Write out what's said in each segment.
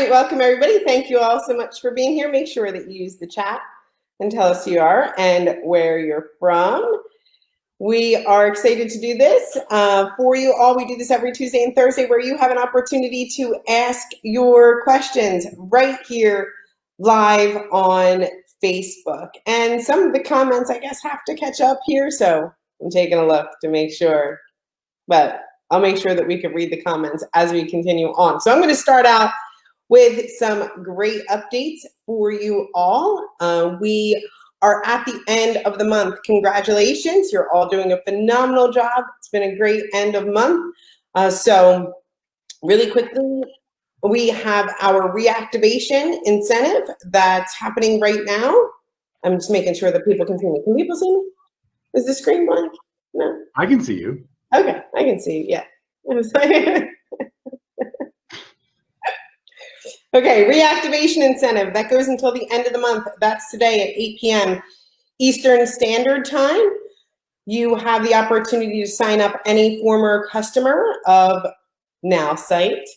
right, welcome everybody. Thank you all so much for being here. Make sure that you use the chat and tell us who you are and where you're from. We are excited to do this for you all. We do this every Tuesday and Thursday where you have an opportunity to ask your questions right here live on Facebook. And some of the comments, I guess, have to catch up here. So I'm taking a look to make sure, but I'll make sure that we can read the comments as we continue on. So I'm going to start out with some great updates for you all. We are at the end of the month. Congratulations, you're all doing a phenomenal job. It's been a great end of month. So really quickly, we have our reactivation incentive that's happening right now. I'm just making sure that people can see me. Can people see me? Is the screen blank? No. I can see you. Okay, I can see you, yeah. Okay, reactivation incentive, that goes until the end of the month. That's today at 8 p.m. Eastern Standard Time. You have the opportunity to sign up any former customer of Nowsite,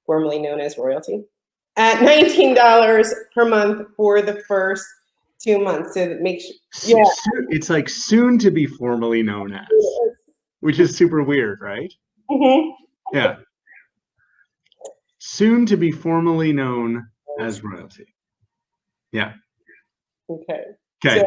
formerly known as Royaltie, at $19 per month for the first 2 months. So that makes sure, yeah. It's like soon to be formally known as, which is super weird, right? Mm-hmm. Yeah. Soon to be formally known as Royaltie. Yeah. Okay. Okay. So,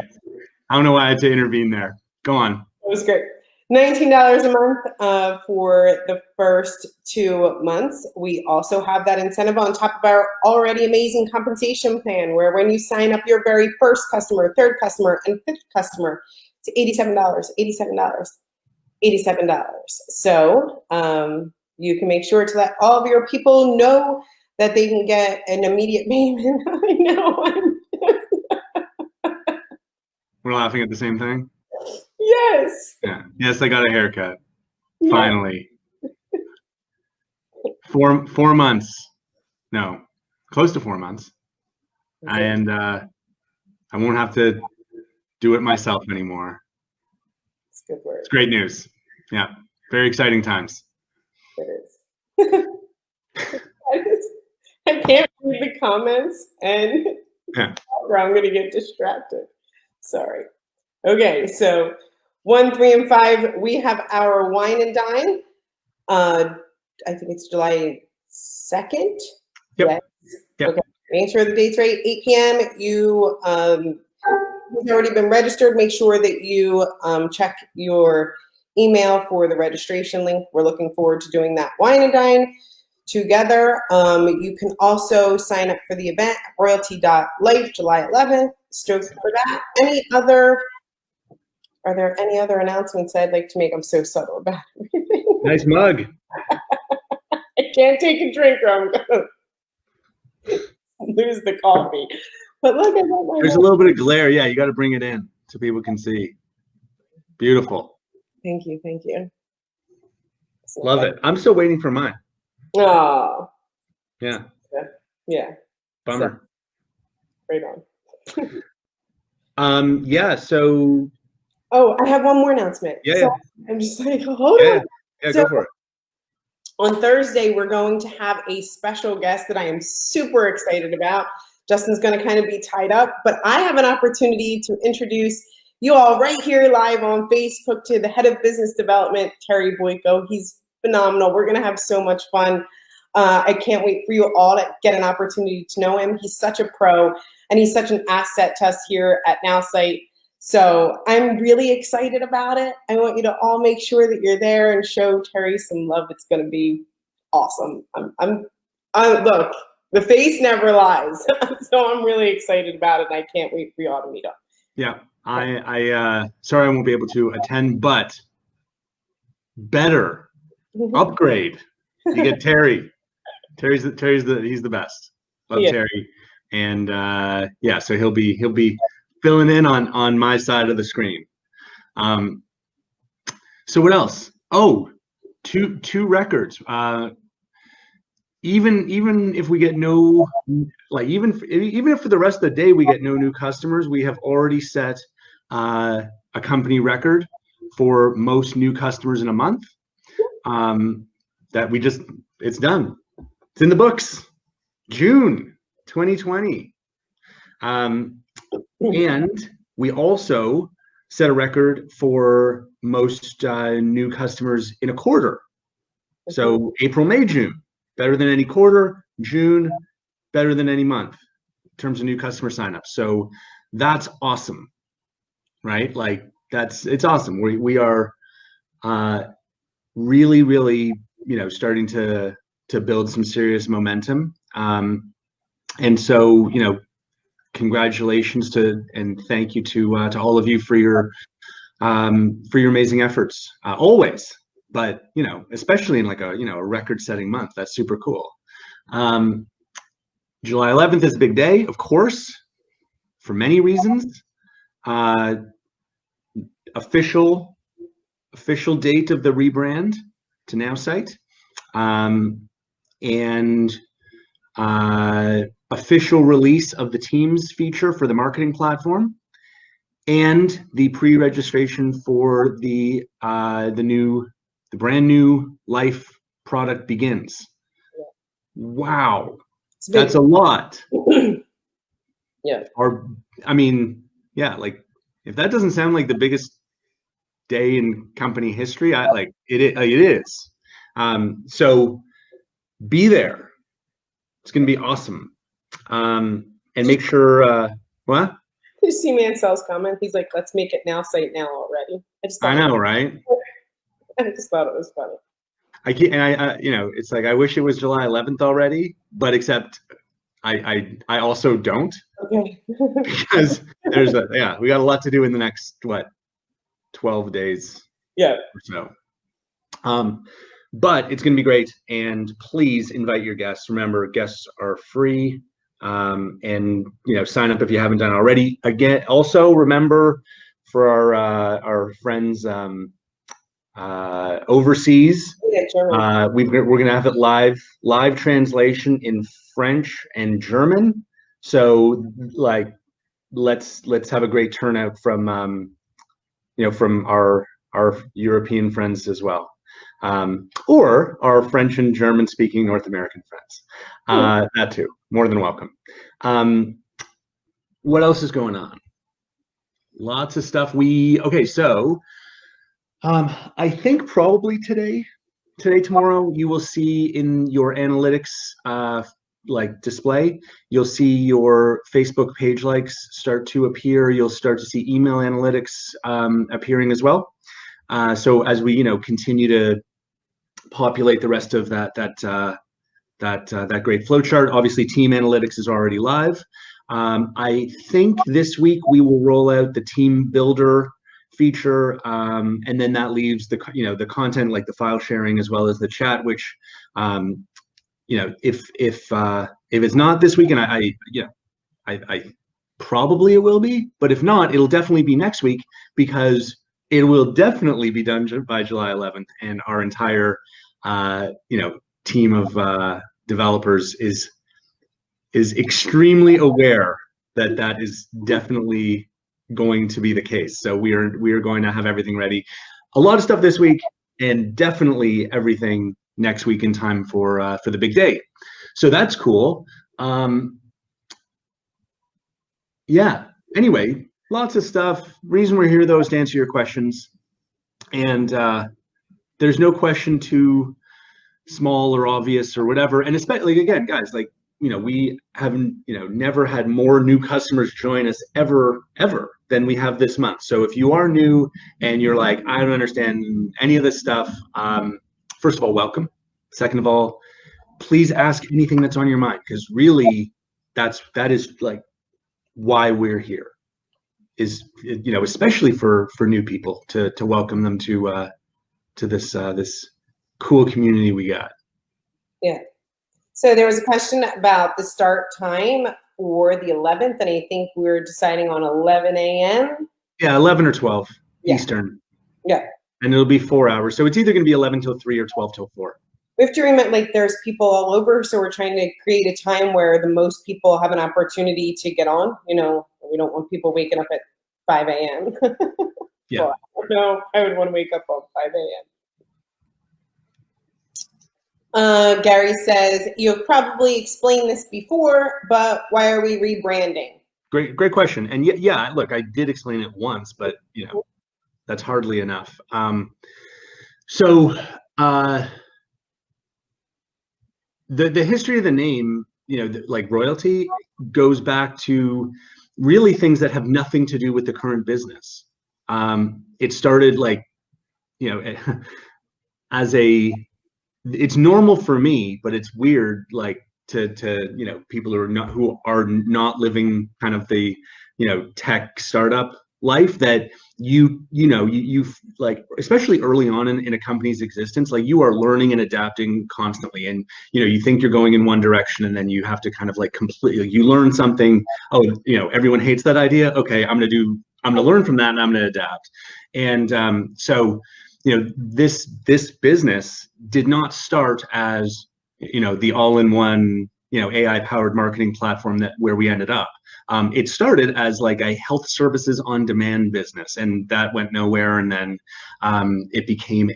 I don't know why I had to intervene there. Go on. it was great. $19 a month for the first 2 months. We also have that incentive on top of our already amazing compensation plan, where when you sign up your very first customer, third customer, and fifth customer, it's $87, $87, $87. So you can make sure to let all of your people know that they can get an immediate payment. I know. We're laughing at the same thing? Yes. Yeah. Yes, I got a haircut. Yeah. Finally. 4 months. No, close to 4 months. Okay. And I won't have to do it myself anymore. It's good work. It's great news. Yeah. Very exciting times. It is. I can't read the comments and yeah. Or I'm gonna get distracted. Sorry. Okay, so 1, 3, and 5, we have our wine and dine. I think it's July 2nd. Yep. Yes. Yep. Okay. Make sure the date's right. 8 p.m. You who's already been registered, make sure that you check your email for the registration link. We're looking forward to doing that wine and dine together. You can also sign up for the event, royaltie.life, July 11th. Stoked for that. Are there any other announcements I'd like to make? I'm so subtle about everything. Nice mug. I can't take a drink or I'm gonna lose the coffee. But look at that. There's a little bit of glare. Yeah, you got to bring it in so people can see. Beautiful. Thank you, thank you. Love it. I'm still waiting for mine. Oh. Yeah. Yeah. Bummer. So, right on. Yeah, so. Oh, I have one more announcement. Yeah. So I'm just like, hold on. Yeah, so, go for it. On Thursday, we're going to have a special guest that I am super excited about. Justin's going to kind of be tied up, but I have an opportunity to introduce you all right here live on Facebook to the head of business development, Terry Boyko. He's phenomenal. We're going to have so much fun. I can't wait for you all to get an opportunity to know him. He's such a pro, and he's such an asset to us here at Nowsite. So I'm really excited about it. I want you to all make sure that you're there and show Terry some love. It's going to be awesome. Look, the face never lies. So I'm really excited about it, and I can't wait for you all to meet up. Yeah, I sorry I won't be able to attend, but better upgrade. You get Terry. He's the best. Love Terry, and yeah, so he'll be filling in on my side of the screen. So what else? Oh, two records. Even if we get no, like even if for the rest of the day we get no new customers, we have already set a company record for most new customers in a month. That it's done. It's in the books. June 2020. And we also set a record for most new customers in a quarter. So April, May, June, better than any quarter. June, better than any month in terms of new customer signups. So that's awesome, right? Like it's awesome. We are really, really, starting to build some serious momentum. And so, congratulations and thank you to all of you for your amazing efforts always, but especially in like a record-setting month. That's super cool. July 11th is a big day, of course, for many reasons. Official date of the rebrand to Nowsite, and official release of the Teams feature for the marketing platform, and the pre-registration for the brand new Life product begins. Wow, that's a lot. Yeah. Like if that doesn't sound like the biggest day in company history, it is. So be there. It's going to be awesome. And make sure, what? Did you see Mansell's comment? He's like, let's make it Nowsite now already. I know, right? I just thought it was funny. It's like, I wish it was July 11th already, but except I also don't. Okay. Because we got a lot to do in the next, 12 days. Yeah. Or so. But it's going to be great, and please invite your guests. Remember, guests are free, and sign up if you haven't done already. Again, also remember for our friends overseas, we're going to have it live translation in French and German. So let's have a great turnout from from our European friends as well. Or our French and German speaking North American friends. That too, more than welcome. What else is going on? Lots of stuff. So I think probably today, tomorrow, you will see in your analytics display, you'll see your Facebook page likes start to appear. You'll start to see email analytics appearing as well. So as we continue to populate the rest of that great flowchart, obviously Team Analytics is already live. I think this week we will roll out the Team Builder feature, and then that leaves the the content, like the file sharing as well as the chat, which if it's not this week, and I probably it will be, but if not, it'll definitely be next week, because it will definitely be done by July 11th, and our entire team of developers is extremely aware that is definitely going to be the case. So we are going to have everything ready. A lot of stuff this week, and definitely everything next week in time for the big day. So that's cool. Yeah. Anyway, lots of stuff. Reason we're here, though, is to answer your questions. And there's no question too small or obvious or whatever. And especially, again, guys, we haven't, never had more new customers join us ever than we have this month. So if you are new and you're like, I don't understand any of this stuff, first of all, welcome. Second of all, please ask anything that's on your mind, because really that is why we're here, is especially for new people, to welcome them to this cool community we got. Yeah. So there was a question about the start time for the 11th, and I think we're deciding on 11 a.m. Yeah, 11 or 12 Eastern. Yeah. And it'll be 4 hours. So it's either going to be 11 till 3 or 12 till 4. We have to remember, there's people all over, so we're trying to create a time where the most people have an opportunity to get on. We don't want people waking up at 5 a.m. Yeah. Well, no, I would want to wake up at 5 Gary says, you have probably explained this before, but why are we rebranding? Great question. And yeah, look, I did explain it once, but that's hardly enough. So the history of the name, like Royaltie, goes back to really things that have nothing to do with the current business. It started like, as it's normal for me, but it's weird, like to people who are not living kind of the tech startup life, that you like, especially early on in a company's existence, like you are learning and adapting constantly, and you think you're going in one direction, and then you have to kind of like completely, you learn something. Oh, everyone hates that idea. Okay, I'm gonna learn from that, and I'm gonna adapt. And so this business did not start as the all-in-one AI powered marketing platform where we ended up. It started as like a health services on demand business, and that went nowhere. And then it became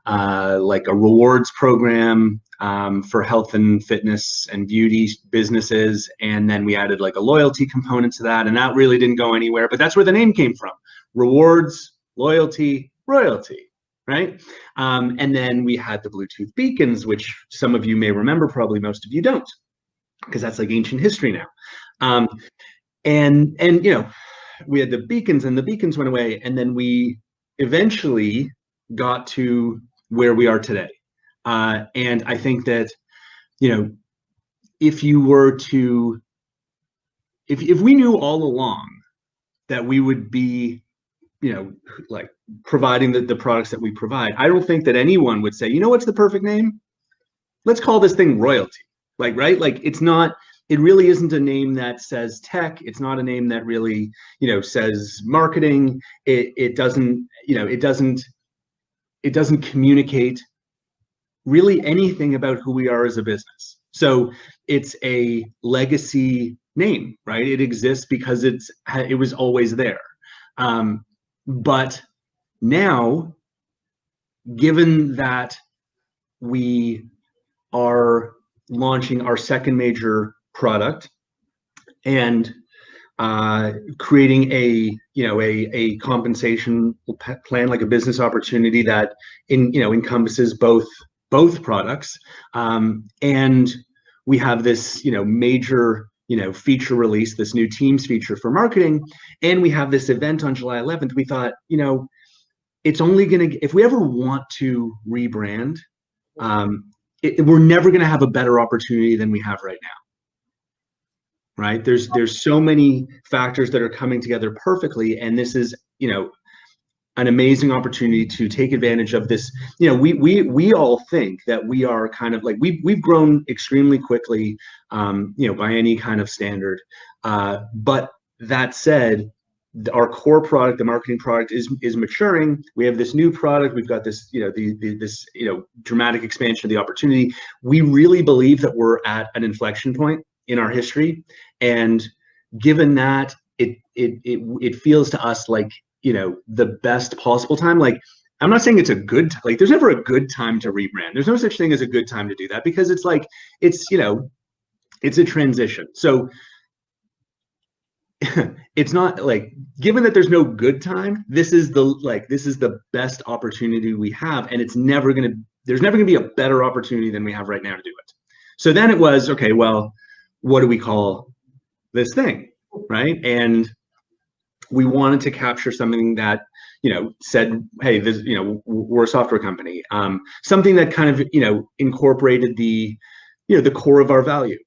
like a rewards program for health and fitness and beauty businesses. And then we added like a loyalty component to that, and that really didn't go anywhere. But that's where the name came from: rewards, loyalty, Royaltie, right? And then we had the Bluetooth beacons, which some of you may remember, probably most of you don't, because that's like ancient history now. And we had the beacons, and the beacons went away, and then we eventually got to where we are today. And I think that if you were to, if we knew all along that we would be like providing the products that we provide, I don't think that anyone would say, what's the perfect name? Let's call this thing Royaltie. Like, right? Like, it really isn't a name that says tech. It's not a name that really, says marketing. It doesn't communicate really anything about who we are as a business. So it's a legacy name, right? It exists because it was always there. But now, given that we are launching our second major product and creating a compensation plan, like a business opportunity that encompasses both products, and we have this major feature release, this new Teams feature for marketing, and we have this event on July 11th. We thought, it's only gonna, if we ever want to rebrand, we're never gonna have a better opportunity than we have right now. Right? There's so many factors that are coming together perfectly, and this is an amazing opportunity to take advantage of this. We all think that we are kind of like, we've grown extremely quickly, by any kind of standard. But that said, our core product, the marketing product, is maturing. We have this new product. We've got this, this dramatic expansion of the opportunity. We really believe that we're at an inflection point in our history, and given that, it feels to us like the best possible time. Like, I'm not saying it's a good, like, there's never a good time to rebrand. There's no such thing as a good time to do that, because it's like, it's a transition. So it's not like, given that there's no good time, this is the best opportunity we have, and there's never gonna be a better opportunity than we have right now to do it. So then it was, okay, well, what do we call this thing, right? And we wanted to capture something that said, hey, this, we're a software company, something that kind of incorporated the the core of our value,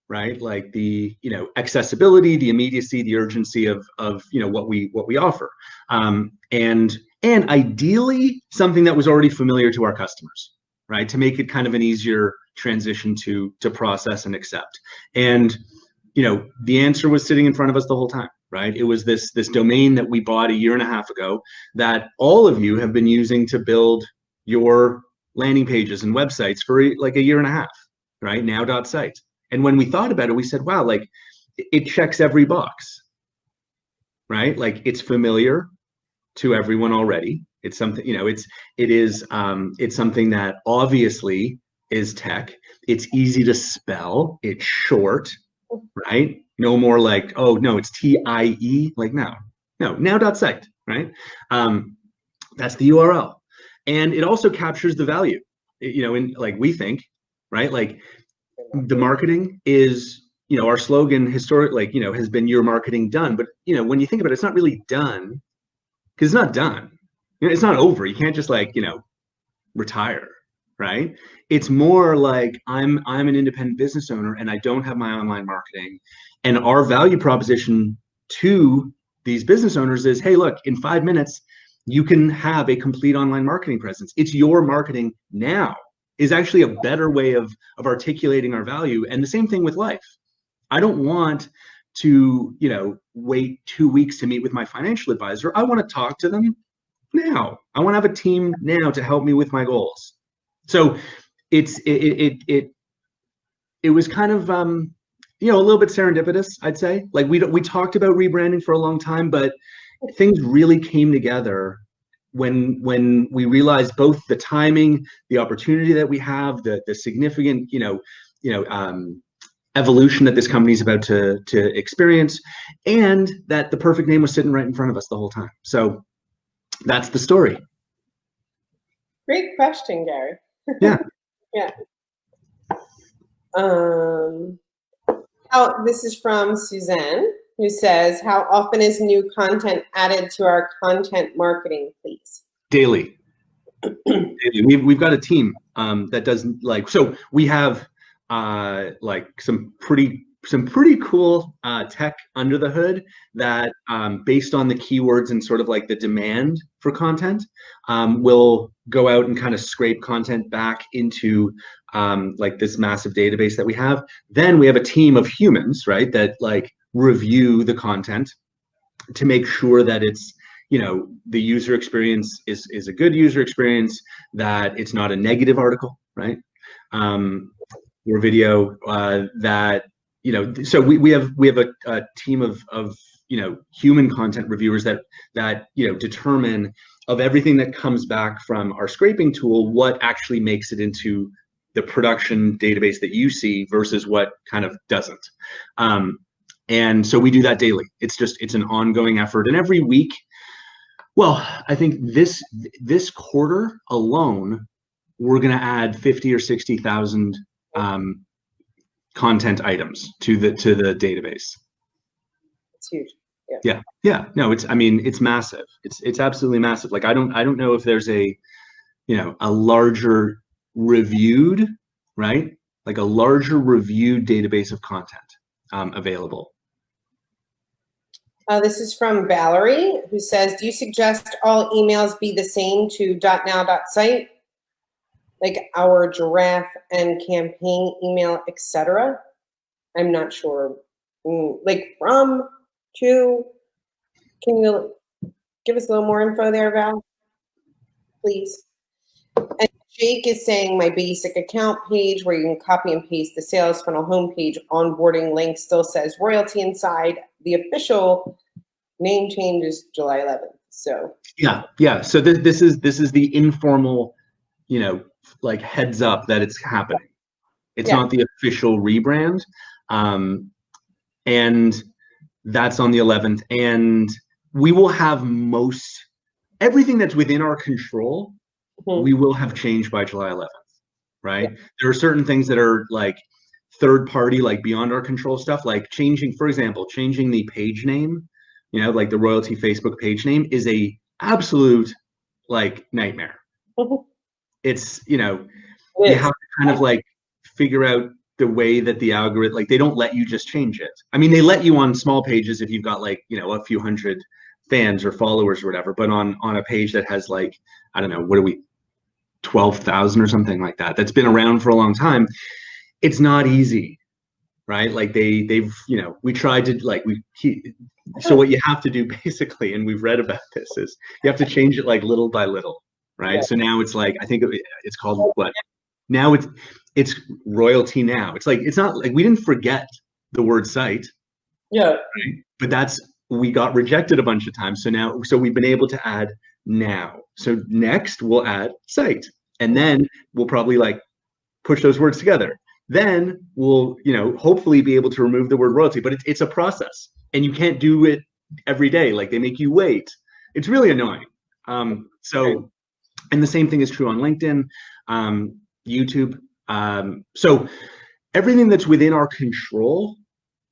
right? Like the accessibility, the immediacy, the urgency of what we offer, and ideally something that was already familiar to our customers, right? To make it kind of an easier transition to process and accept. And the answer was sitting in front of us the whole time, right? It was this domain that we bought a year and a half ago that all of you have been using to build your landing pages and websites for like a year and a half, right? Now.site. And when we thought about it, we said, wow, like, it checks every box, right? Like, it's familiar to everyone already. It's something, it's something that obviously is tech. It's easy to spell. It's short, right? No more like, oh no, it's TIE. Like no, now.site, right? That's the URL. And it also captures the value, in like we think, right? Like the marketing is, our slogan has been your marketing done. But, when you think about it, it's not really done because it's not done. It's not over. You can't just retire, right? It's more like I'm an independent business owner and I don't have my online marketing. And our value proposition to these business owners is, hey, look, in 5 minutes, you can have a complete online marketing presence. It's your marketing now is actually a better way of articulating our value. And the same thing with life. I don't want to, wait 2 weeks to meet with my financial advisor. I want to talk to them now. I want to have a team now to help me with my goals. So it was kind of, a little bit serendipitous, I'd say. Like we talked about rebranding for a long time, but things really came together when we realized both the timing, the opportunity that we have, the significant, evolution that this company is about to experience, and that the perfect name was sitting right in front of us the whole time. So that's the story. Great question, Gary. Yeah. Yeah. This is from Suzanne, who says, how often is new content added to our content marketing, please? Daily. We've got a team that does so we have some pretty cool tech under the hood that based on the keywords and sort of like the demand for content, will go out and kind of scrape content back into this massive database that we have. Then we have a team of humans, right, that review the content to make sure that it's, the user experience is a good user experience, that it's not a negative article, right? Or video that, so we have a team of human content reviewers that determine of everything that comes back from our scraping tool, what actually makes it into the production database that you see versus what kind of doesn't. And so we do that daily. It's an ongoing effort. And every week, well, I think this quarter alone, we're going to add 50 or 60,000 content items to the database. It's huge. Yeah. No, it's massive. It's absolutely massive. Like I don't know if there's a larger reviewed, right? Like a larger reviewed database of content available. This is from Valerie, who says, do you suggest all emails be the same to .now.site? Like our giraffe and campaign email, etc. I'm not sure. Like from, to, can you give us a little more info there, Val? Please. And Jake is saying my basic account page where you can copy and paste the sales funnel homepage onboarding link still says royalty inside. The official name change is July 11th. So yeah. So this is the informal, heads up that it's happening. It's not the official rebrand, and that's on the 11th. And we will have everything that's within our control. We will have changed by July 11th, right? Yeah. There are certain things that are third party, beyond our control stuff, changing the page name, like the Royaltie Facebook page name is a absolute nightmare. It's, you have to kind of figure out the way that the algorithm, they don't let you just change it. I mean, they let you on small pages if you've got a few hundred fans or followers or whatever, but on a page that has I don't know, what are we, 12,000 or something like that, that's been around for a long time, it's not easy, right? They've, we tried to so what you have to do basically, and we've read about this, is you have to change it little by little, right? Yeah. So now it's I think it's called what? Now it's Royaltie now. It's not we didn't forget the word site. Yeah. Right? But we got rejected a bunch of times. So we've been able to add now. So next we'll add site. And then we'll probably push those words together. Then we'll, hopefully be able to remove the word royalty, but it's a process and you can't do it every day. Like they make you wait. It's really annoying. So, and the same thing is true on LinkedIn, YouTube. So everything that's within our control,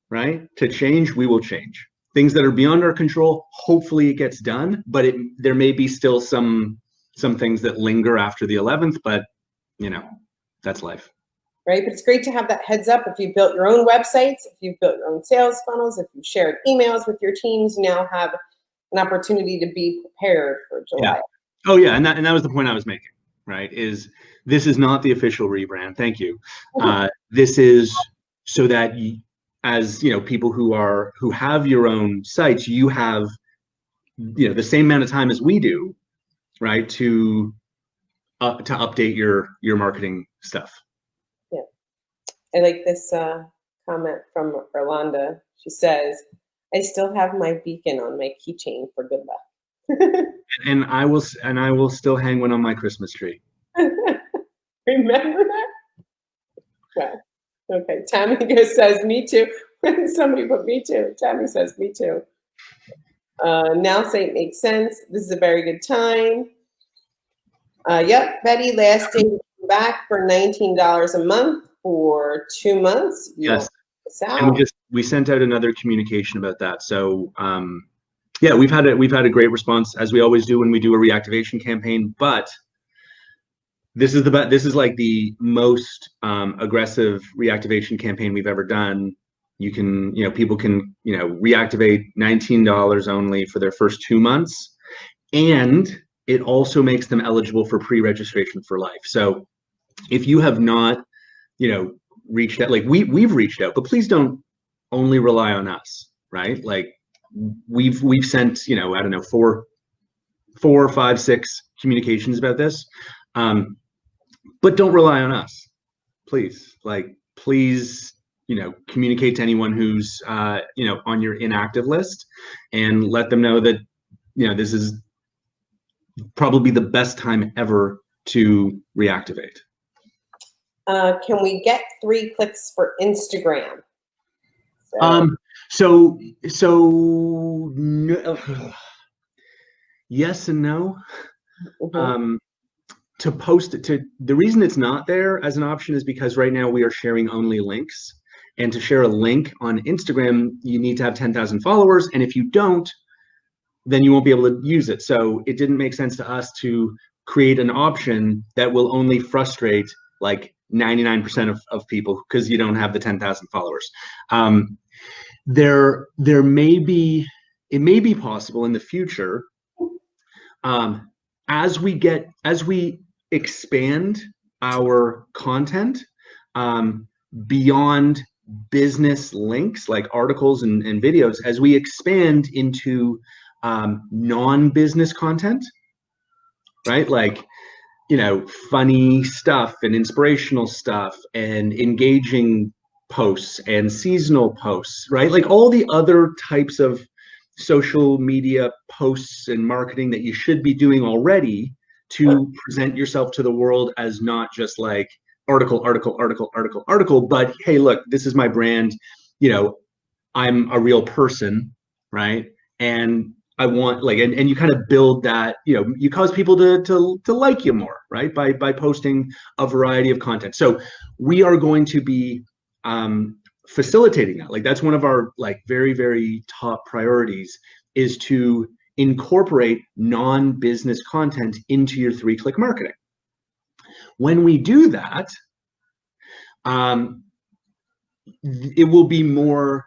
right, to change, we will change. Things that are beyond our control, hopefully it gets done, but there may be still some things that linger after the 11th, but that's life. Right, but it's great to have that heads up. If you've built your own websites, if you've built your own sales funnels, if you've shared emails with your teams, you now have an opportunity to be prepared for July. Yeah. Oh yeah, and that was the point I was making, right? This is not the official rebrand. Thank you. This is so that as people who have your own sites, you have the same amount of time as we do, right, to update your marketing stuff. Yeah, I like this comment from Orlando. She says, "I still have my beacon on my keychain for good luck." And I will still hang one on my Christmas tree. Remember that? Well, okay. Tammy says, "Me too." Somebody put "me too." Tammy says, "Me too." Nowsite makes sense. This is a very good time. Yep, Betty, last day to come back for $19 a month for 2 months. Yes. And we sent out another communication about that. So yeah, we've had a great response, as we always do when we do a reactivation campaign, but this is like the most aggressive reactivation campaign we've ever done. You can, people can, reactivate $19 only for their first 2 months, and it also makes them eligible for pre-registration for life. So if you have not, reached out, like we've reached out, but please don't only rely on us, right? Like we've sent, I don't know, 4, 5, 6 communications about this. But don't rely on us, please. Like, please, communicate to anyone who's, on your inactive list, and let them know that, this is probably the best time ever to reactivate. Can we get 3 clicks for Instagram? So no, yes and no. Mm-hmm. To post it, the reason it's not there as an option is because right now we are sharing only links, and to share a link on Instagram, you need to have 10,000 followers, and if you don't, then you won't be able to use it. So it didn't make sense to us to create an option that will only frustrate like 99% of people because you don't have the 10,000 followers. It may be possible in the future, as we expand our content beyond business links like articles and videos, as we expand into non-business content, right? Like, funny stuff and inspirational stuff and engaging posts and seasonal posts, right? Like all the other types of social media posts and marketing that you should be doing already to present yourself to the world as not just like article, but hey, look, this is my brand, I'm a real person, right? And I want and you kind of build that, you cause people to like you more, right? By posting a variety of content. So we are going to be facilitating that. Like that's one of our very, very top priorities, is to incorporate non-business content into your 3-click marketing. When we do that, it will be more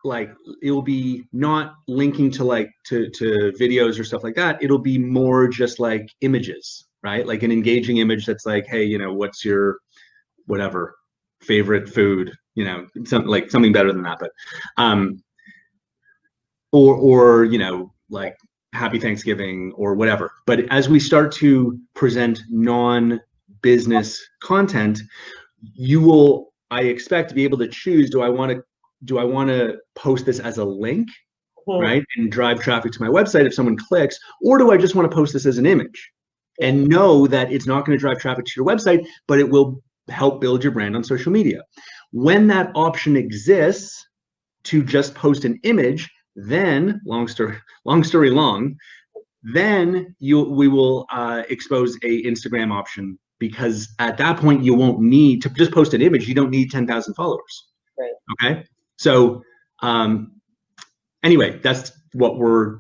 it will be not linking to videos or stuff like that. It'll be more just like images, right? Like an engaging image that's like, hey, what's your whatever favorite food, something better than that, but or like happy Thanksgiving or whatever. But as we start to present non-business content, you will, I expect, to be able to choose, do I want to post this as a link, right, and drive traffic to my website if someone clicks, or do I just want to post this as an image and know that it's not going to drive traffic to your website, but it will help build your brand on social media. When that option exists to just post an image, then long story long, then we will expose a Instagram option, because at that point you won't need to just post an image. You don't need 10,000 followers. Right. Okay. So anyway, that's what we're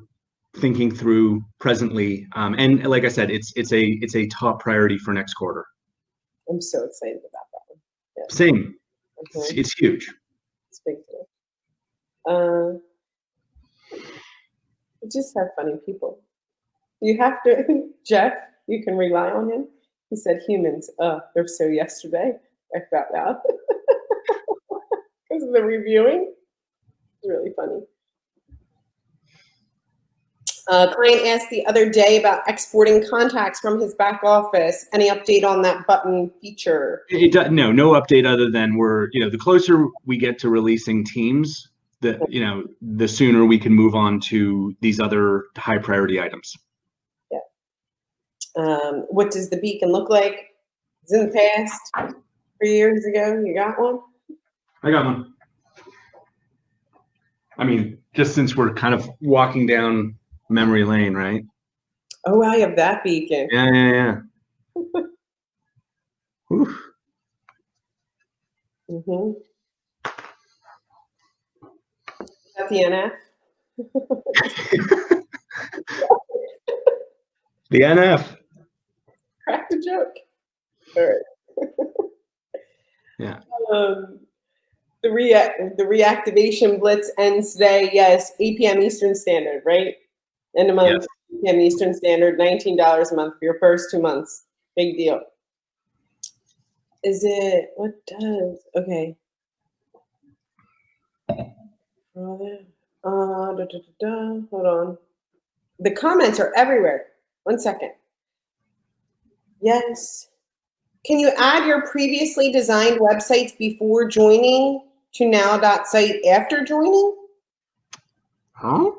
thinking through presently. And like I said, it's a top priority for next quarter. I'm so excited about that one. Yeah. Same. Mhm. It's huge. It's big too. Just have funny people. You have to, Jeff, you can rely on him. He said humans, they're so yesterday. I found out. Because of the reviewing. It's really funny. Client asked the other day about exporting contacts from his back office. Any update on that button feature? No update other than we're, the closer we get to releasing Teams, the sooner we can move on to these other high priority items. Yeah. What does the beacon look like? It's in the past. 3 years ago, you got one? I got one. I mean, just since we're kind of walking down memory lane, right? Oh, I have that beacon. Yeah. Oof. Mm-hmm. That's the NF. The NF. Cracked a joke. All right. Yeah. The reactivation blitz ends today. Yes, 8 p.m. Eastern Standard, right? End of month, Yes. 8 p.m. Eastern Standard, $19 a month for your first 2 months. Big deal. Is it, what does, okay. Hold on. The comments are everywhere. 1 second. Yes. Can you add your previously designed websites before joining to now.site after joining? Huh?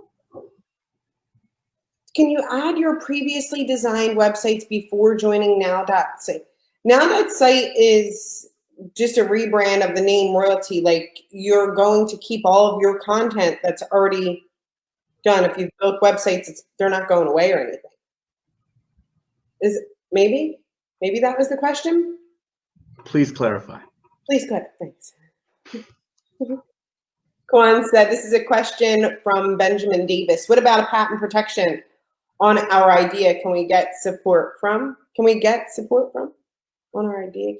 Can you add your previously designed websites before joining now.site? Now.site is just a rebrand of the name Royaltie. Like, you're going to keep all of your content that's already done. If you've built websites, they're not going away or anything. Is it, maybe that was the question? Please clarify. Please clarify. Thanks. Kwan said, this is a question from Benjamin Davis. What about a patent protection on our idea? Can we get support from? On our idea?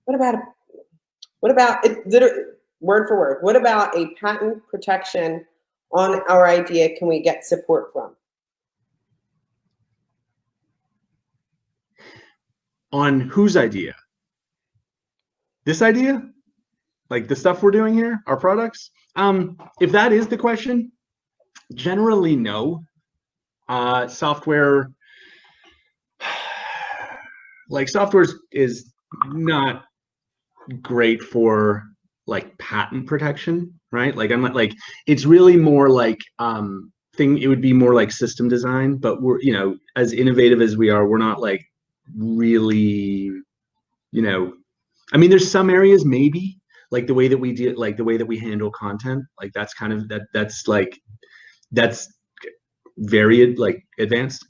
What about it, literally, word for word, what about a patent protection on our idea? Can we get support from? On whose idea? This idea? Like the stuff we're doing here, our products? If that is the question, generally no. Software is not great for like patent protection, right? Like I'm not like, it's really more like it would be more like system design, but we're, as innovative as we are, we're not like really, I mean, there's some areas maybe like the way that we do, like the way that we handle content, like that's kind of that's very like advanced.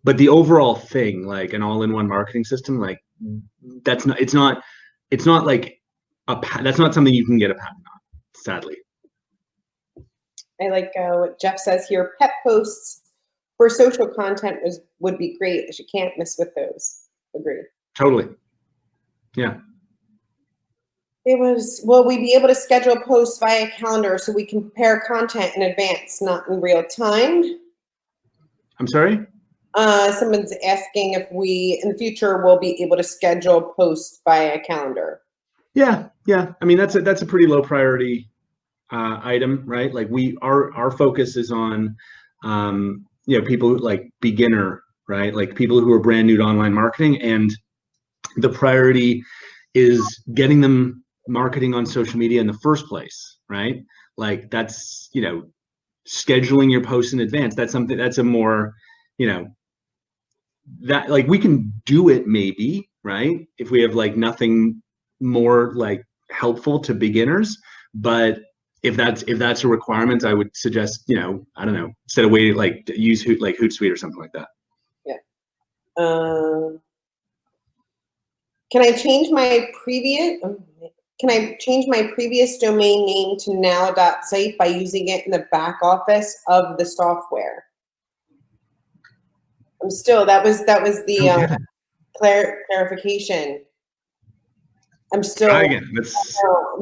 But the overall thing, like an all-in-one marketing system, like it's not like that's not something you can get a patent on, sadly. I like what Jeff says here. Pet posts for social content would be great, as you can't miss with those. Agree. Totally. Yeah. It was, will we be able to schedule posts via calendar so we can prepare content in advance, not in real time? I'm sorry? Someone's asking if we, in the future, will be able to schedule posts via calendar. Yeah. I mean, that's a pretty low priority item, right? Like our focus is on, people like beginner, right? Like people who are brand new to online marketing, and the priority is getting them marketing on social media in the first place, right? Like that's, scheduling your posts in advance. That's something that's a more, that like we can do it maybe, right? If we have like nothing more like helpful to beginners, but if that's a requirement, I would suggest, you know, I don't know, instead of waiting, like use Hootsuite or something like that. Yeah. Can I change my previous domain name to now.site by using it in the back office of the software? That was the clarification. I'm still. Try again. I'm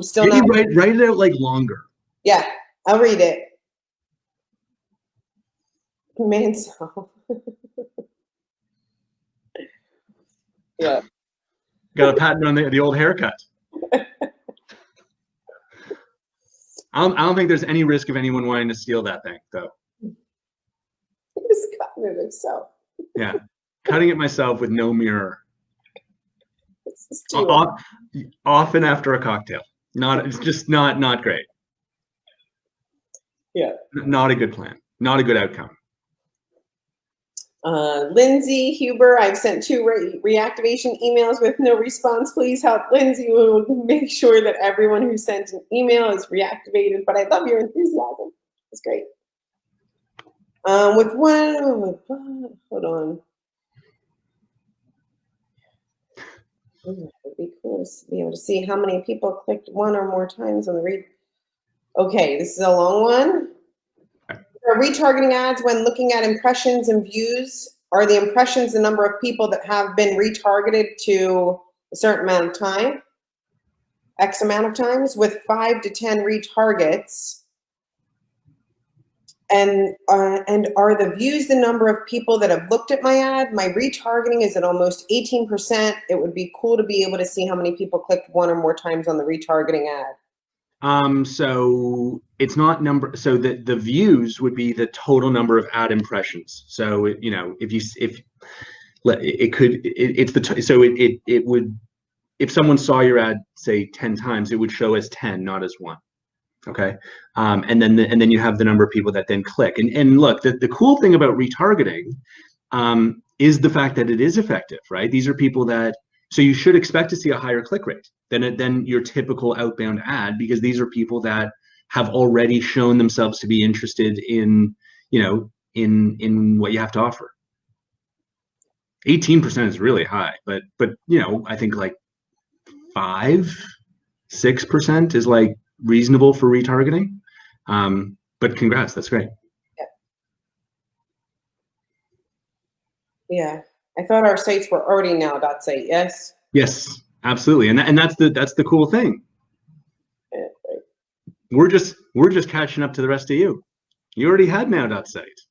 still Maybe not. write it out like longer. Yeah, I'll read it. Mansell. Yeah. Got a patent on the old haircut. I don't think there's any risk of anyone wanting to steal that thing, though. Just cutting it himself. Yeah, cutting it myself with no mirror. Often after a cocktail. It's just not great. Yeah. Not a good plan. Not a good outcome. Lindsay Huber, I've sent 2 reactivation emails with no response. Please help Lindsay. We will make sure that everyone who sent an email is reactivated. But I love your enthusiasm. It's great. Hold on. It would be cool to be able to see how many people clicked 1 or more times on the read. Okay, this is a long one. For retargeting ads, when looking at impressions and views, are the impressions the number of people that have been retargeted to a certain amount of time, X amount of times, with 5 to 10 retargets? And are the views the number of people that have looked at my ad? My retargeting is at almost 18%. It would be cool to be able to see how many people clicked 1 or more times on the retargeting ad. So it's not number. So the views would be the total number of ad impressions. So you know, it would, if someone saw your ad say 10 times, it would show as 10, not as 1. Okay, and then you have the number of people that then click. And look, the cool thing about retargeting is the fact that it is effective, right? These are people that, so you should expect to see a higher click rate than your typical outbound ad, because these are people that have already shown themselves to be interested in, you know, in what you have to offer. 18% is really high, but you know, I think like 5-6% is like reasonable for retargeting. But congrats, that's great. Yeah, I thought our sites were already now.site. Yes. Yes, absolutely, and that's the cool thing. Yeah, right. We're just catching up to the rest of you. You already had now.site.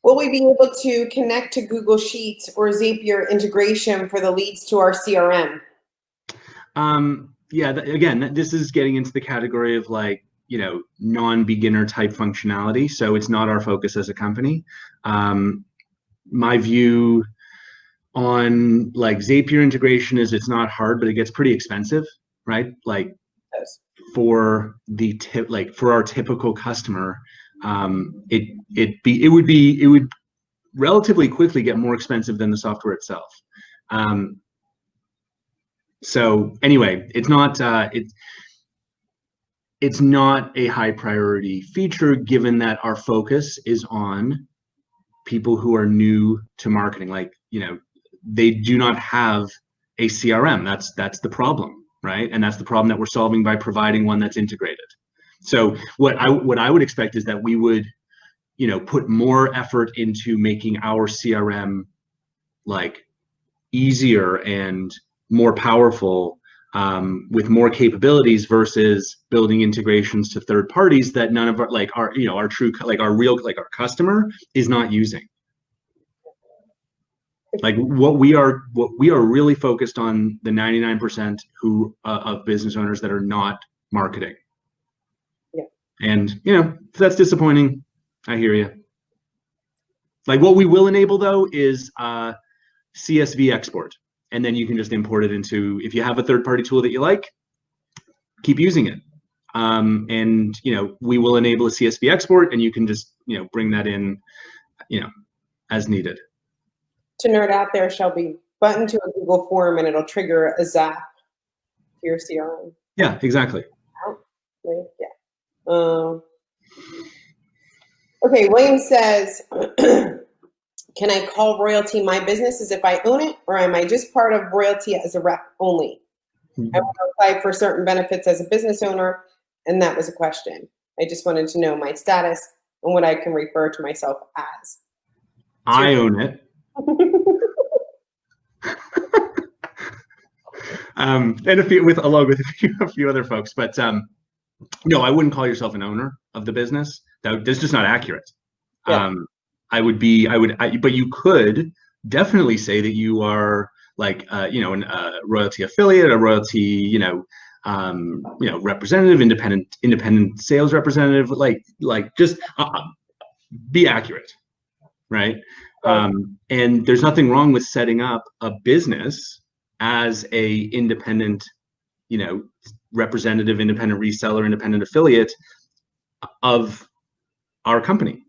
Will we be able to connect to Google Sheets or Zapier integration for the leads to our CRM? Yeah, again, this is getting into the category of like, you know, non-beginner type functionality. So it's not our focus as a company. My view on like Zapier integration is it's not hard, but it gets pretty expensive, right? Like for our typical customer, it would relatively quickly get more expensive than the software itself. So anyway, it's not a high priority feature, given that our focus is on people who are new to marketing. Like, you know, they do not have a CRM. That's the problem, right? And that's the problem that we're solving by providing one that's integrated. So what I would expect is that we would, you know, put more effort into making our CRM like easier and more powerful, with more capabilities, versus building integrations to third parties that none of our our customer is not using. Like what we are really focused on, the 99% of business owners that are not marketing. Yeah. And you know, if that's disappointing, I hear you. Like what we will enable though is CSV export, and then you can just import it into, if you have a third-party tool that you like, keep using it. And you know, we will enable a CSV export, and you can just, you know, bring that in. You know, as needed. To nerd out there, Shelby, button to a Google form and it'll trigger a zap to your CRM. Yeah, exactly. Yeah. Okay, William says, can I call Royaltie my business as if I own it, or am I just part of Royaltie as a rep only? I want to apply for certain benefits as a business owner, and that was a question. I just wanted to know my status and what I can refer to myself as. I own it. And along with a few other folks, but no, I wouldn't call yourself an owner of the business. That's just not accurate. Yeah. But you could definitely say that you are like, a Royaltie affiliate, a Royaltie, representative, independent sales representative, like just be accurate, right? And there's nothing wrong with setting up a business as a independent, representative, independent reseller, independent affiliate of our company.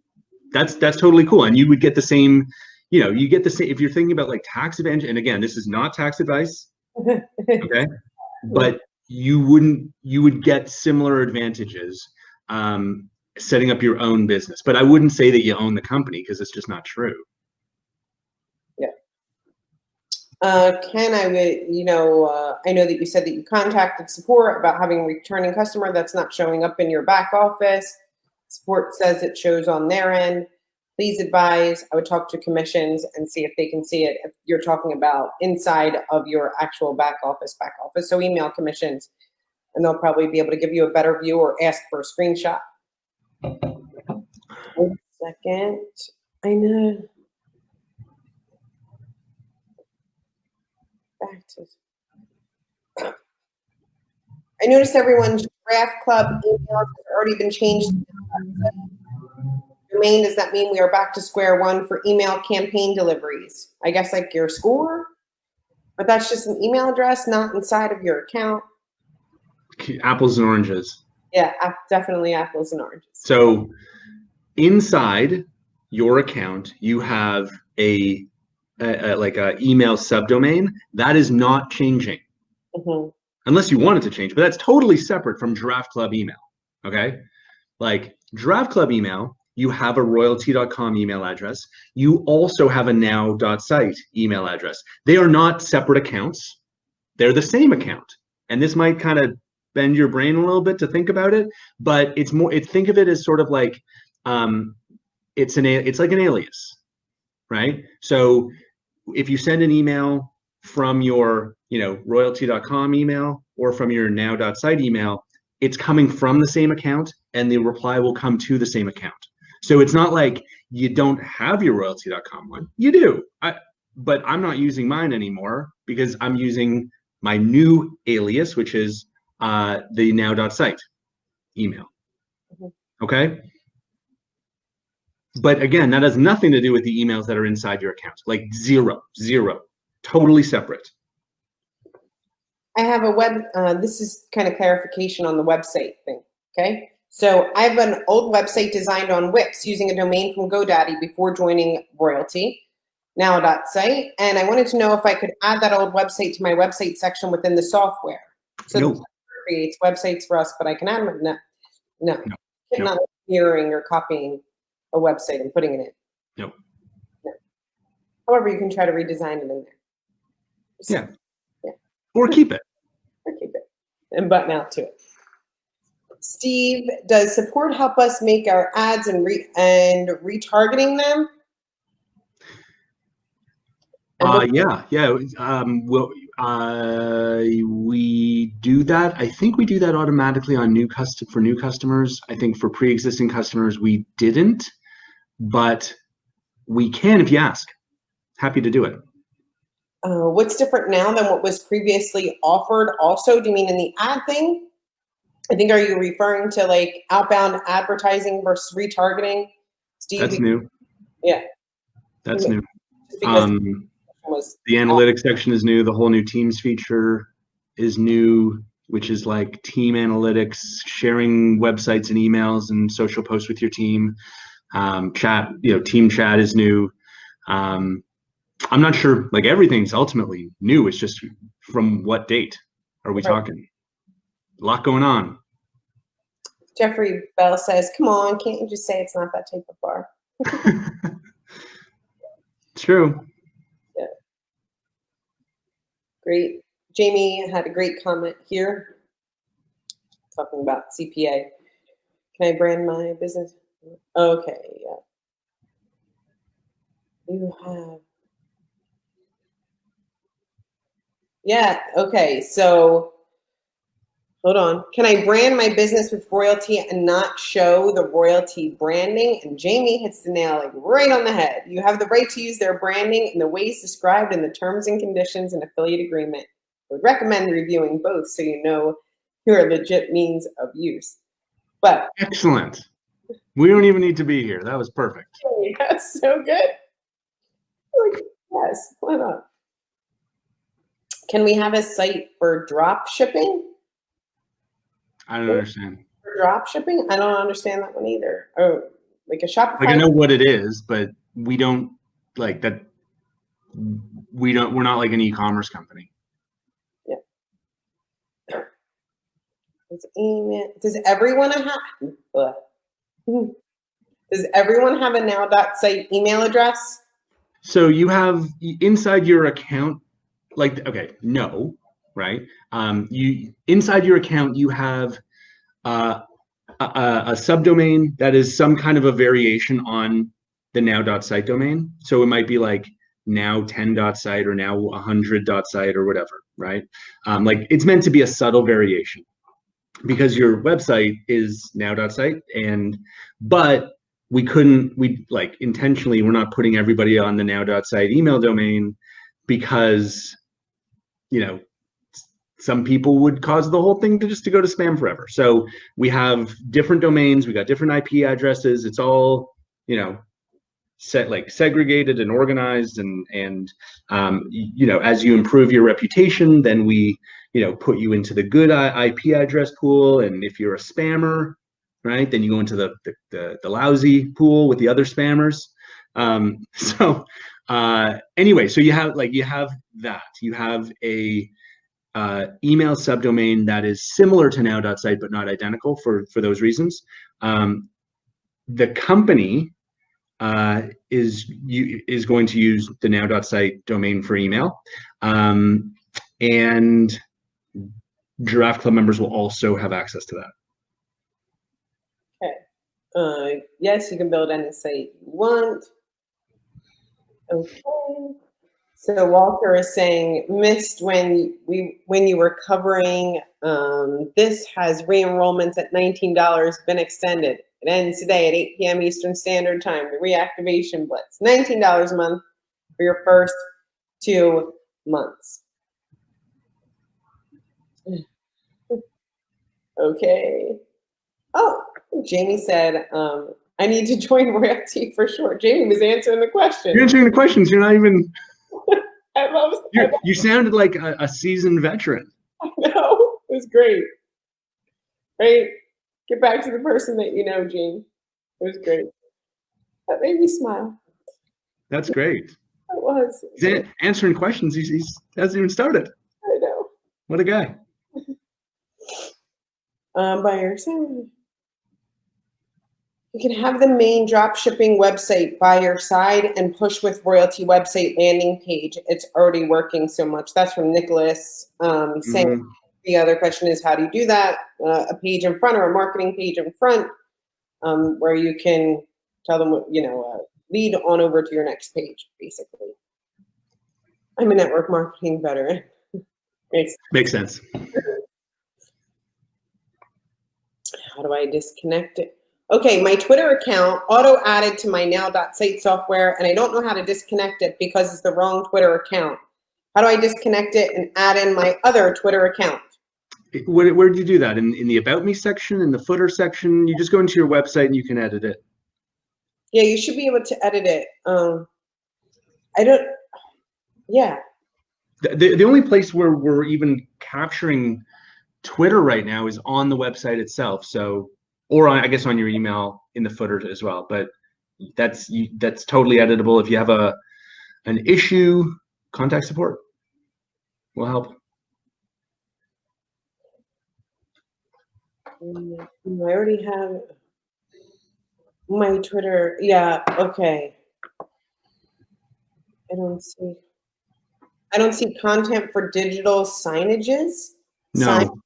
That's totally cool. And you would get the same, you get the same, if you're thinking about like tax advantage, and again, this is not tax advice, okay? But you would get similar advantages setting up your own business. But I wouldn't say that you own the company, because it's just not true. Yeah. Ken, I know that you said that you contacted support about having a returning customer that's not showing up in your back office. Support says it shows on their end. Please advise. I would talk to commissions and see if they can see it if you're talking about inside of your actual back office. So email commissions, and they'll probably be able to give you a better view or ask for a screenshot. 1 second. I know. Back to. I noticed everyone's draft club emails have already been changed. Domain, does that mean we are back to square one for email campaign deliveries? I guess like your score, but that's just an email address, not inside of your account. Apples and oranges. Yeah, definitely apples and oranges. So inside your account, you have a email subdomain that is not changing. Mm-hmm. Unless you want it to change, but that's totally separate from Giraffe Club email, okay? Like Giraffe Club email, you have a royaltie.com email address. You also have a now.site email address. They are not separate accounts. They're the same account. And this might kind of bend your brain a little bit to think about it, but it's more, think of it as sort of like, it's like an alias, right? So if you send an email from your royaltie.com email or from your now.site email, it's coming from the same account and the reply will come to the same account. So it's not like you don't have your royaltie.com one. You do, but I'm not using mine anymore because I'm using my new alias, which is the now.site email. Okay? But again, that has nothing to do with the emails that are inside your account. Like zero, totally separate. I have a this is kind of clarification on the website thing, okay? So I have an old website designed on Wix using a domain from GoDaddy before joining Royaltie, now.site, and I wanted to know if I could add that old website to my website section within the software. So no. It creates websites for us, but I can add them. No. Not mirroring or copying a website and putting it in. No. However, you can try to redesign it in there. So, yeah. Or keep it. And button out to it. Steve, does support help us make our ads and retargeting them? We do that. I think we do that automatically on new customers. I think for pre-existing customers we didn't, but we can if you ask. Happy to do it. What's different now than what was previously offered? Also, do you mean in the ad thing? I think, are you referring to like outbound advertising versus retargeting? Steve, that's new. Yeah. That's new. The analytics section is new. The whole new Teams feature is new, which is like team analytics, sharing websites and emails and social posts with your team. Chat, team chat is new. I'm not sure, like everything's ultimately new. It's just from what date are we talking? A lot going on. Jeffrey Bell says, come on, can't you just say it's not that type of bar? True. Yeah. Great. Jamie had a great comment here talking about CPA. Can I brand my business? Okay, yeah. You have. Yeah, okay, so hold on. Can I brand my business with Royaltie and not show the Royaltie branding? And Jamie hits the nail like right on the head. You have the right to use their branding in the ways described in the terms and conditions and affiliate agreement. I would recommend reviewing both so you know your legit means of use. But excellent. We don't even need to be here. That was perfect. That's so good. Like, yes, why not? Can we have a site for drop shipping? I don't understand. For drop shipping? I don't understand that one either. Oh, like a Shopify? Like I know what it is, but we don't like that. We're not like an e-commerce company. Yeah. Does everyone have? Does everyone have a now.site email address? So you have inside your account, like, okay, no, right? You inside your account, you have a subdomain that is some kind of a variation on the now.site domain. So it might be like now 10.site or now 100.site or whatever, right? Like it's meant to be a subtle variation because your website is now.site, but we like intentionally, we're not putting everybody on the now.site email domain because, you know, some people would cause the whole thing to go to spam forever. So we have different domains, we got different IP addresses. It's all, you know, segregated and organized, and you know, as you improve your reputation, then we, you know, put you into the good IP address pool. And if you're a spammer, right, then you go into the lousy pool with the other spammers. Anyway, so you have that. You have a email subdomain that is similar to now.site but not identical for those reasons. The company is going to use the now.site domain for email, and Giraffe Club members will also have access to that. Okay. Yes, you can build any site you want. Okay. So Walter is saying, missed when you were covering, this has re-enrollments at $19, been extended. It ends today at 8 p.m. Eastern Standard Time. The reactivation blitz, $19 a month for your first 2 months. Okay. Oh, Jamie said, I need to join Royaltie for sure. Jamie was answering the question. You're answering the questions. You're not even. I love you sounded like a seasoned veteran. I know. It was great. Right? Get back to the person that you know, Gene. It was great. That made me smile. That's great. It was. He's answering questions. He hasn't even started. I know. What a guy. By yourself. You can have the main drop shipping website by your side and push with Royaltie website landing page. It's already working so much. That's from Nicholas. Saying the other question is, how do you do that? A page in front or a marketing page in front, where you can tell them, lead on over to your next page, basically. I'm a network marketing veteran. Makes sense. How do I disconnect it? Okay, my Twitter account auto added to my now.site software, and I don't know how to disconnect it because it's the wrong Twitter account. How do I disconnect it and add in my other Twitter account? Where did you do that? In the About Me section, in the footer section? You just go into your website and you can edit it. Yeah, you should be able to edit it. Yeah. The only place where we're even capturing Twitter right now is on the website itself. So, or I guess on your email in the footer as well. But that's totally editable. If you have a an issue, contact support will help. I already have my Twitter. Yeah, okay. I don't see content for digital signages. No.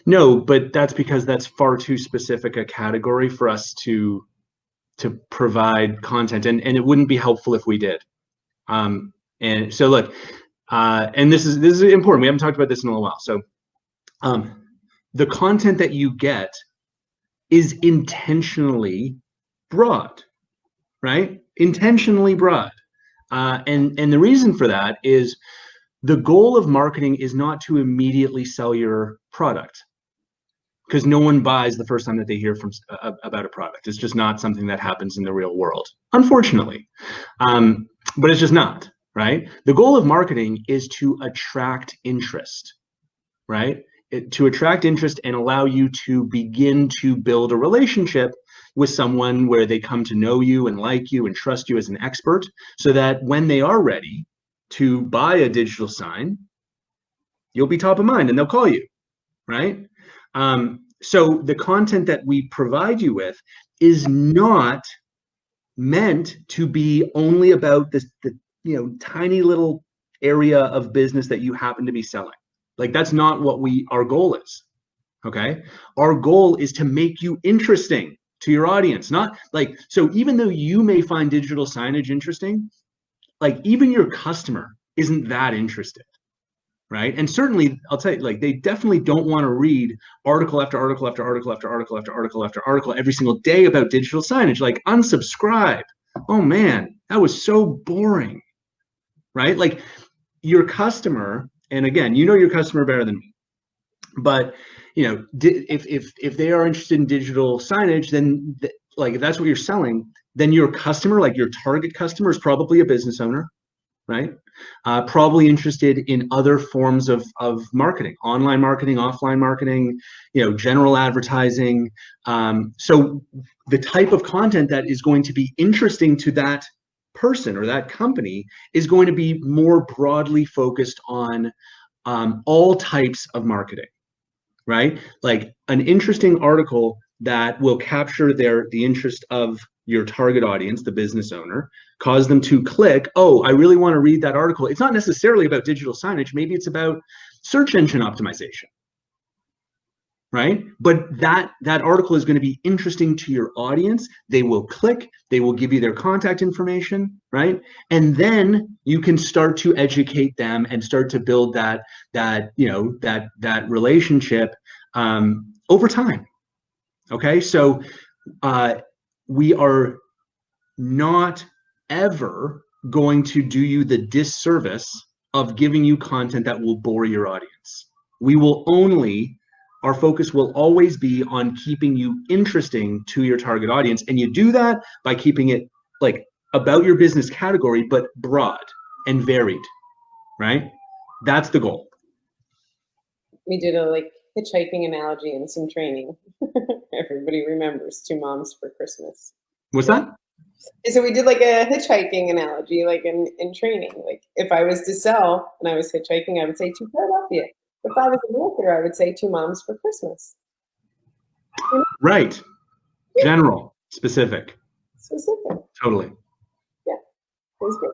No, but that's because that's far too specific a category for us to provide content, and it wouldn't be helpful if we did. And so look, and this is important. We haven't talked about this in a little while. So the content that you get is intentionally broad, right? Intentionally broad. And the reason for that is the goal of marketing is not to immediately sell your product, because no one buys the first time that they hear about a product. It's just not something that happens in the real world, unfortunately. But it's just not, right? The goal of marketing is to attract interest, right? To attract interest and allow you to begin to build a relationship with someone where they come to know you and like you and trust you as an expert, so that when they are ready to buy a digital sign, you'll be top of mind and they'll call you, right? So the content that we provide you with is not meant to be only about the tiny little area of business that you happen to be selling. Like, that's not what our goal is. Okay, our goal is to make you interesting to your audience. Not like, so even though you may find digital signage interesting, like, even your customer isn't that interested, right? And certainly, I'll tell you, like, they definitely don't want to read article after article after article after article after article after article every single day about digital signage. Like, unsubscribe. Oh man, that was so boring, right? Like, your customer, and again, you know your customer better than me, but if they are interested in digital signage, then like, if that's what you're selling, then your customer, like your target customer, is probably a business owner, right? Probably interested in other forms of marketing, online marketing, offline marketing, general advertising. So the type of content that is going to be interesting to that person or that company is going to be more broadly focused on all types of marketing, right? Like, an interesting article that will capture the interest of your target audience, the business owner, cause them to click, oh, I really want to read that article. It's not necessarily about digital signage. Maybe it's about search engine optimization, right? But that article is going to be interesting to your audience. They will click, they will give you their contact information, right? And then you can start to educate them and start to build that relationship over time. Okay, so we are not ever going to do you the disservice of giving you content that will bore your audience. Our focus will always be on keeping you interesting to your target audience. And you do that by keeping it like about your business category, but broad and varied, right? That's the goal. We did a hitchhiking analogy in some training. Everybody remembers 2 moms for Christmas. What's that? So we did like a hitchhiking analogy, like in training. Like, if I was to sell and I was hitchhiking, I would say 2 Philadelphia. If I was a realtor, I would say 2 moms for Christmas. Right. Yeah. General, specific. Specific. Totally. Yeah, it was good.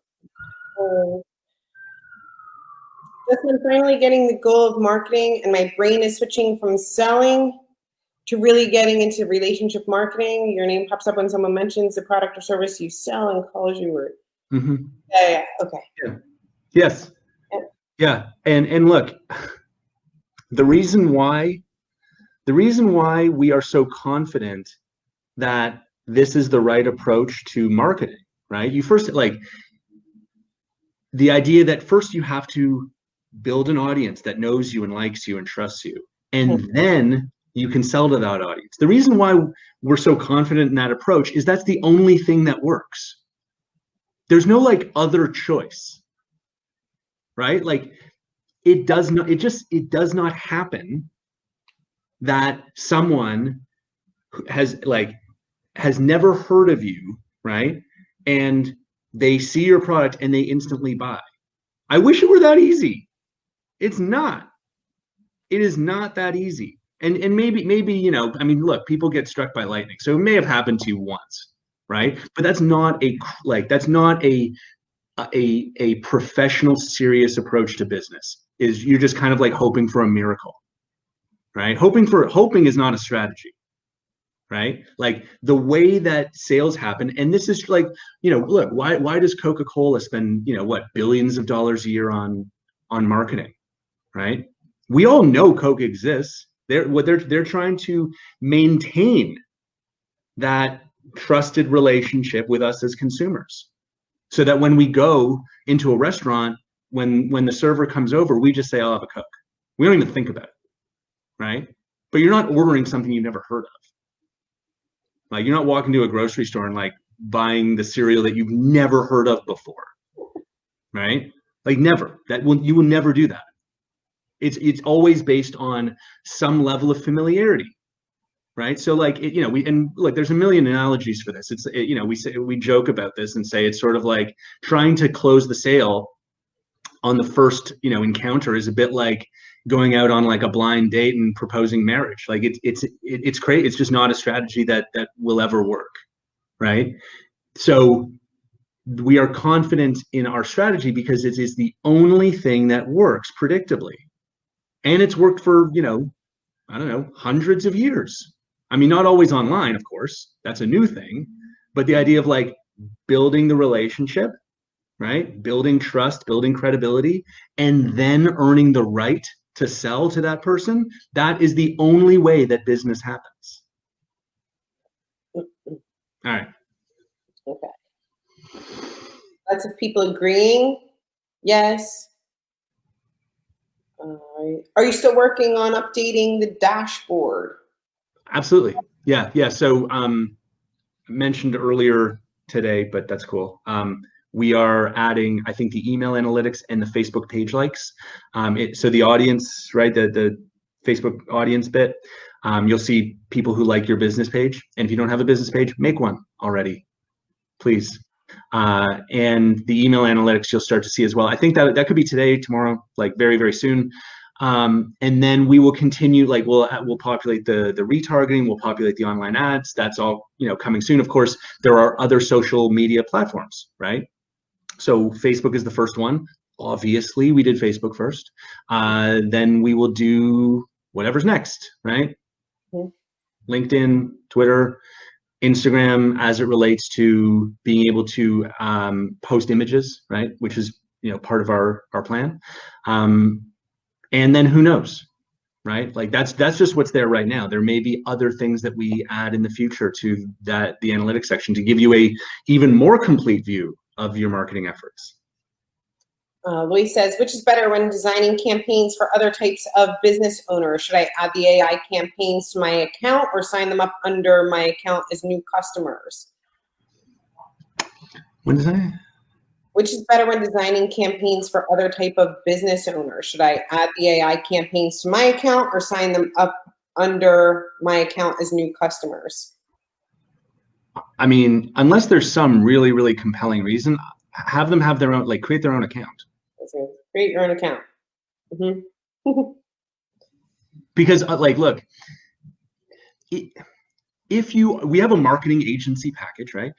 I'm finally getting the goal of marketing, and my brain is switching from selling to really getting into relationship marketing. Your name pops up when someone mentions the product or service you sell and calls you. Mm-hmm. Yeah. Okay. Yeah. Yes. Yeah. And look, the reason why we are so confident that this is the right approach to marketing, right? You first, like, the idea that first you have to build an audience that knows you and likes you and trusts you, and then you can sell to that audience. The reason why we're so confident in that approach is that's the only thing that works. There's no other choice, right? Like, it does not happen that someone has never heard of you, right? And they see your product and they instantly buy. I wish it were that easy. It's not. It is not that easy. And maybe, you know, I mean, look, people get struck by lightning. So it may have happened to you once, right? But that's not a professional, serious approach to business. Is you're just kind of like hoping for a miracle, right? Hoping is not a strategy, right? Like the way that sales happen, and this is like, you know, look, why does Coca-Cola spend, you know, what, billions of dollars a year on marketing, right? We all know Coke exists. They're trying to maintain that trusted relationship with us as consumers, so that when we go into a restaurant, when the server comes over, we just say, "I'll have a Coke." We don't even think about it, right? But you're not ordering something you've never heard of. Like you're not walking to a grocery store and like buying the cereal that you've never heard of before, right? Like never. You will never do that. It's always based on some level of familiarity, right? So like you know, there's a million analogies for this. You know, we joke about this and say it's sort of like trying to close the sale on the first, you know, encounter is a bit like going out on like a blind date and proposing marriage. Like it's crazy. It's just not a strategy that will ever work, right? So we are confident in our strategy because it is the only thing that works predictably. And it's worked for, you know, I don't know, hundreds of years. I mean, not always online, of course. That's a new thing. But the idea of like building the relationship, right? Building trust, building credibility, and then earning the right to sell to that person, that is the only way that business happens. All right. Okay. Lots of people agreeing. Yes. Are you still working on updating the dashboard? Absolutely. Yeah. So mentioned earlier today, but that's cool. We are adding, I think, the email analytics and the Facebook page likes. So the audience, right, the Facebook audience bit, you'll see people who like your business page. And if you don't have a business page, make one already, please. And the email analytics you'll start to see as well. I think that could be today, tomorrow, like very, very soon. And then we will continue, like we'll populate the retargeting, we'll populate the online ads. That's all, you know, coming soon. Of course, there are other social media platforms, right? So Facebook is the first one. Obviously, we did Facebook first. Then we will do whatever's next, right? Mm-hmm. LinkedIn, Twitter, Instagram, as it relates to being able to post images, right? Which is, you know, part of our plan. And then who knows, right? Like that's just what's there right now. There may be other things that we add in the future to the analytics section to give you a even more complete view of your marketing efforts. Louis says, which is better when designing campaigns for other types of business owners? Should I add the AI campaigns to my account or sign them up under my account as new customers? When does that? Which is better when designing campaigns for other type of business owners? Should I add the AI campaigns to my account or sign them up under my account as new customers? I mean, unless there's some really, really compelling reason, have them have their own, like create their own account. Create your own account. Mm-hmm. Because like, look, we have a marketing agency package, right?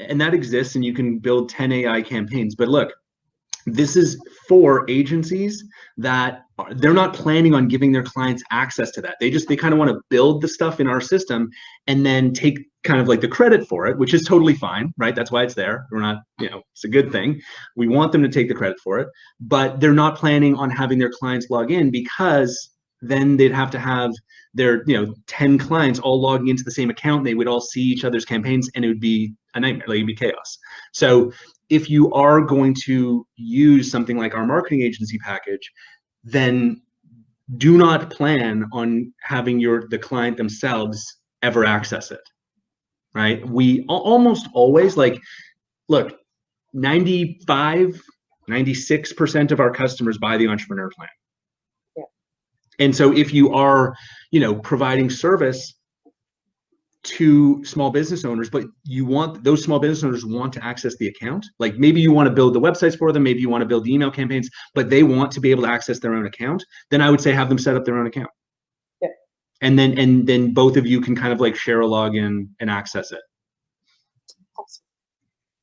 And that exists and you can build 10 AI campaigns. But look, this is for agencies that they're not planning on giving their clients access to that. They kind of want to build the stuff in our system and then take kind of like the credit for it, which is totally fine, right? That's why it's there. We're not, you know, it's a good thing. We want them to take the credit for it, but they're not planning on having their clients log in, because then they'd have to have their, you know, 10 clients all logging into the same account. They would all see each other's campaigns and it would be a nightmare. Like it'd be chaos. So if you are going to use something like our marketing agency package, then do not plan on having the client themselves ever access it, right? We almost always, like, look, 95, 96% of our customers buy the entrepreneur plan. Yeah. And so if you are, you know, providing service, to small business owners, but you want those small business owners want to access the account. Like maybe you want to build the websites for them, maybe you want to build the email campaigns, but they want to be able to access their own account. Then I would say have them set up their own account. Yeah. And then both of you can kind of like share a login and access it. Awesome.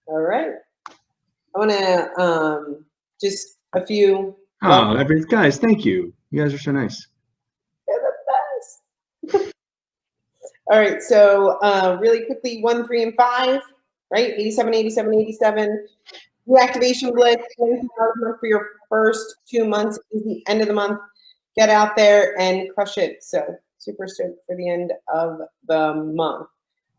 All right. I want to just a few. Oh, guys, thank you. You guys are so nice. You're the best. All right, so really quickly, 1, 3, and 5, right? 87, 87, 87. Reactivation blitz, $20,000 for your first 2 months is the end of the month. Get out there and crush it. So super stoked for the end of the month.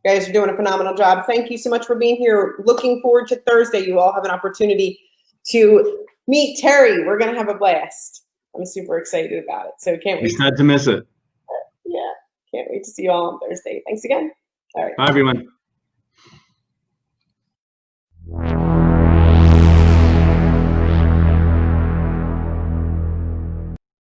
You guys are doing a phenomenal job. Thank you so much for being here. Looking forward to Thursday. You all have an opportunity to meet Terry. We're going to have a blast. I'm super excited about it. So can't wait. Not to miss it. Yeah, can't wait to see you all on Thursday. Thanks again. All right. Bye, everyone.